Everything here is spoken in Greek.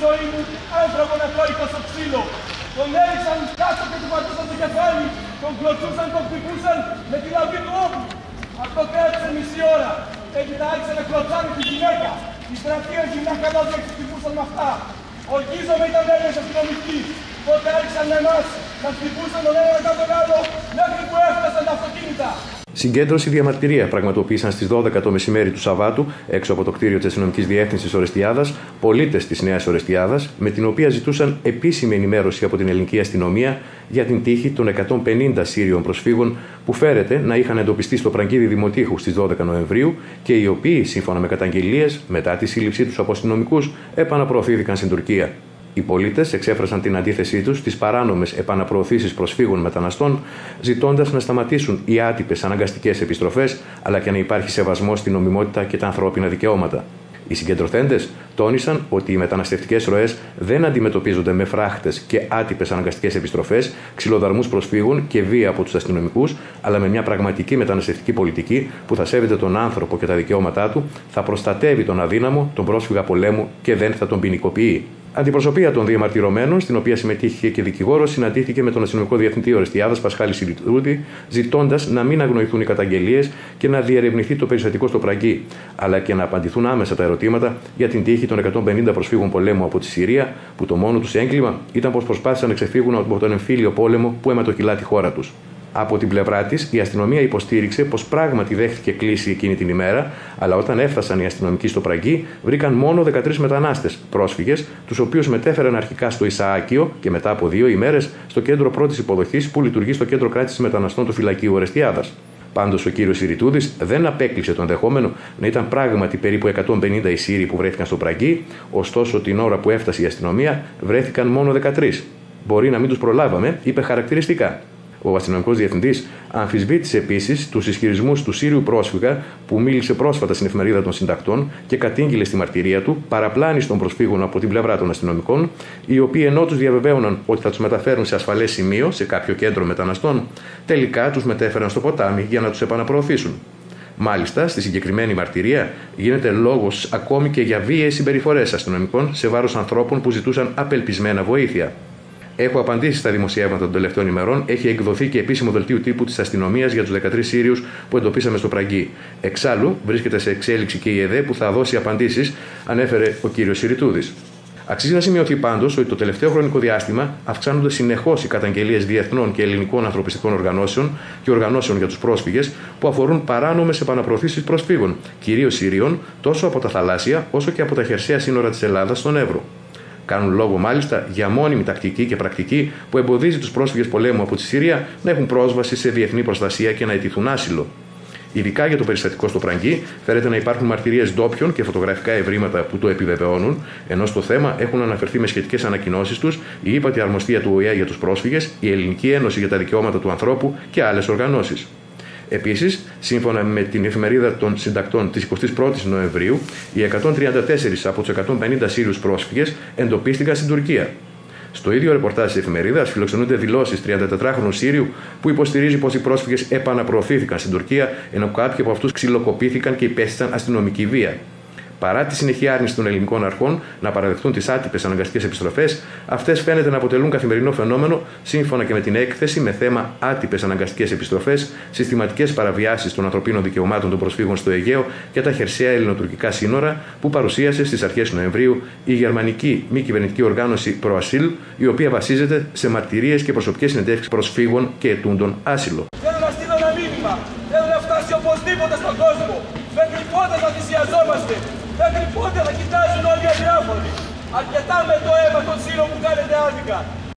ζωή μου άνθρωπο να τρώει τόσο ξύλο. Τον έριξαν κάτω και του πατούσαν το κεφάλι, τον κλωτσούσαν, τον χτυπούσαν με τη λαβή του όπλου. Αυτό κράτησε μισή ώρα. Έπειτα άρχισε να κλωτσάνε τη γυναίκα. Οι στρατιές γυναίκα λόγια χτυπούσαν με αυτά. Ορκίζομαι ήταν Έλληνες αστυνομικοί. Τότε άρχισαν με εμάς να χτυπούσαν τον ένα μετά τον άλλο μέχρι που έφτασαν τα αυτοκίνητα. Συγκέντρωση διαμαρτυρία πραγματοποίησαν στις 12 το μεσημέρι του Σαββάτου, έξω από το κτίριο της Αστυνομικής Διεύθυνσης Ορεστιάδας, πολίτες της Νέας Ορεστιάδας, με την οποία ζητούσαν επίσημη ενημέρωση από την ελληνική αστυνομία για την τύχη των 150 Σύριων προσφύγων που φέρεται να είχαν εντοπιστεί στο Πραγκίδι Δημοτήχου στις 12 Νοεμβρίου και οι οποίοι, σύμφωνα με καταγγελίες, μετά τη σύλληψή τους από αστυνομικούς, επαναπροωθήθηκαν στην Τουρκία. Οι πολίτες εξέφρασαν την αντίθεσή τους στις παράνομες επαναπροωθήσεις προσφύγων μεταναστών, ζητώντας να σταματήσουν οι άτυπες αναγκαστικές επιστροφές, αλλά και να υπάρχει σεβασμός στην νομιμότητα και τα ανθρώπινα δικαιώματα. Οι συγκεντρωθέντες τόνισαν ότι οι μεταναστευτικές ροές δεν αντιμετωπίζονται με φράχτες και άτυπες αναγκαστικές επιστροφές, ξυλοδαρμούς προσφύγων και βία από τους αστυνομικούς, αλλά με μια πραγματική μεταναστευτική πολιτική που θα σέβεται τον άνθρωπο και τα δικαιώματά του, θα προστατεύει τον αδύναμο, τον πρόσφυγα πολέμου και δεν θα τον ποινικοποιεί. Αντιπροσωπεία των διαμαρτυρωμένων, στην οποία συμμετείχε και δικηγόρος, συναντήθηκε με τον αστυνομικό διευθυντή Ορεστιάδας Πασχάλη Σιρητούδη, ζητώντας να μην αγνοηθούν οι καταγγελίες και να διερευνηθεί το περιστατικό στο Πραγκί, αλλά και να απαντηθούν άμεσα τα ερωτήματα για την τύχη των 150 προσφύγων πολέμου από τη Συρία, που το μόνο τους έγκλημα ήταν πως προσπάθησαν να ξεφύγουν από τον εμφύλιο πόλεμο που αιματοκυλά τη χώρα τους. Από την πλευρά της, η αστυνομία υποστήριξε πως πράγματι δέχτηκε κλήση εκείνη την ημέρα, αλλά όταν έφτασαν οι αστυνομικοί στο Πραγκί, βρήκαν μόνο 13 μετανάστες, πρόσφυγες, τους οποίους μετέφεραν αρχικά στο Ισαάκιο και μετά από 2 ημέρες στο κέντρο πρώτης υποδοχής που λειτουργεί στο κέντρο κράτησης μεταναστών του φυλακίου Ορεστιάδας. Πάντως, ο κύριος Σιρητούδης δεν απέκλεισε το ενδεχόμενο να ήταν πράγματι περίπου 150 οι Σύριοι που βρέθηκαν στο Πραγκί, ωστόσο την ώρα που έφτασε η αστυνομία βρέθηκαν μόνο 13. Μπορεί να μην τους προλάβαμε, είπε χαρακτηριστικά. Ο αστυνομικός διευθυντής αμφισβήτησε επίσης τους ισχυρισμούς του Σύριου πρόσφυγα που μίλησε πρόσφατα στην Εφημερίδα των Συντακτών και κατήγγειλε στη μαρτυρία του παραπλάνηση των προσφύγων από την πλευρά των αστυνομικών, οι οποίοι ενώ τους διαβεβαίωναν ότι θα τους μεταφέρουν σε ασφαλές σημείο, σε κάποιο κέντρο μεταναστών, τελικά τους μετέφεραν στο ποτάμι για να τους επαναπροωθήσουν. Μάλιστα, στη συγκεκριμένη μαρτυρία γίνεται λόγος ακόμη και για βίαιες συμπεριφορές αστυνομικών σε βάρος ανθρώπων που ζητούσαν απελπισμένα βοήθεια. Έχω απαντήσει στα δημοσιεύματα των τελευταίων ημερών. Έχει εκδοθεί και επίσημο δελτίο τύπου της αστυνομίας για τους 13 Σύριους που εντοπίσαμε στο Πραγκί. Εξάλλου, βρίσκεται σε εξέλιξη και η ΕΔΕ που θα δώσει απαντήσεις, ανέφερε ο κύριος Σιρητούδης. Αξίζει να σημειωθεί πάντως ότι το τελευταίο χρονικό διάστημα αυξάνονται συνεχώς οι καταγγελίες διεθνών και ελληνικών ανθρωπιστικών οργανώσεων και οργανώσεων για τους πρόσφυγες που αφορούν παράνομες επαναπροωθήσεις προσφύγων, κυρίως Σύριων, τόσο από τα θαλάσσια όσο και από τα χερσαία σύνορα της Ελλάδας στον Εύρο. Κάνουν λόγο μάλιστα για μόνιμη τακτική και πρακτική που εμποδίζει τους πρόσφυγες πολέμου από τη Συρία να έχουν πρόσβαση σε διεθνή προστασία και να αιτηθούν άσυλο. Ειδικά για το περιστατικό στο Πραγκί, φαίνεται να υπάρχουν μαρτυρίες ντόπιων και φωτογραφικά ευρήματα που το επιβεβαιώνουν, ενώ στο θέμα έχουν αναφερθεί με σχετικές ανακοινώσεις τους η ύπατη αρμοστία του ΟΗΕ για τους πρόσφυγες, η Ελληνική Ένωση για τα Δικαιώματα του Ανθρώπου και άλλες οργανώσεις. Επίσης, σύμφωνα με την Εφημερίδα των Συντακτών της 21ης Νοεμβρίου, οι 134 από τους 150 Σύριους πρόσφυγες εντοπίστηκαν στην Τουρκία. Στο ίδιο ρεπορτάζ της εφημερίδας φιλοξενούνται δηλώσεις 34χρονου Σύριου που υποστηρίζει πως οι πρόσφυγες επαναπροωθήθηκαν στην Τουρκία, ενώ κάποιοι από αυτούς ξυλοκοπήθηκαν και υπέστησαν αστυνομική βία. Παρά τη συνεχή άρνηση των ελληνικών αρχών να παραδεχτούν τις άτυπες αναγκαστικές επιστροφές, αυτές φαίνεται να αποτελούν καθημερινό φαινόμενο, σύμφωνα και με την έκθεση με θέμα άτυπες αναγκαστικές επιστροφές, συστηματικές παραβιάσεις των ανθρωπίνων δικαιωμάτων των προσφύγων στο Αιγαίο και τα χερσαία ελληνοτουρκικά σύνορα, που παρουσίασε στις αρχές Νοεμβρίου η γερμανική μη κυβερνητική οργάνωση Proasyl, η οποία βασίζεται σε μαρτυρίες και προσωπικές συνεντεύξεις προσφύγων και αιτούντων άσυλο. Θέλω να στείλω ένα μήνυμα. Θέλω να φτάσει οπωσδήποτε στον κόσμο. Μέχρι πότε θα θυσιαζόμαστε. Μέχρι πότε θα κοιτάζουν όλοι οι αδιάφοροι. Αρκετά με το αίμα των Σύρων που κάνετε άδικα.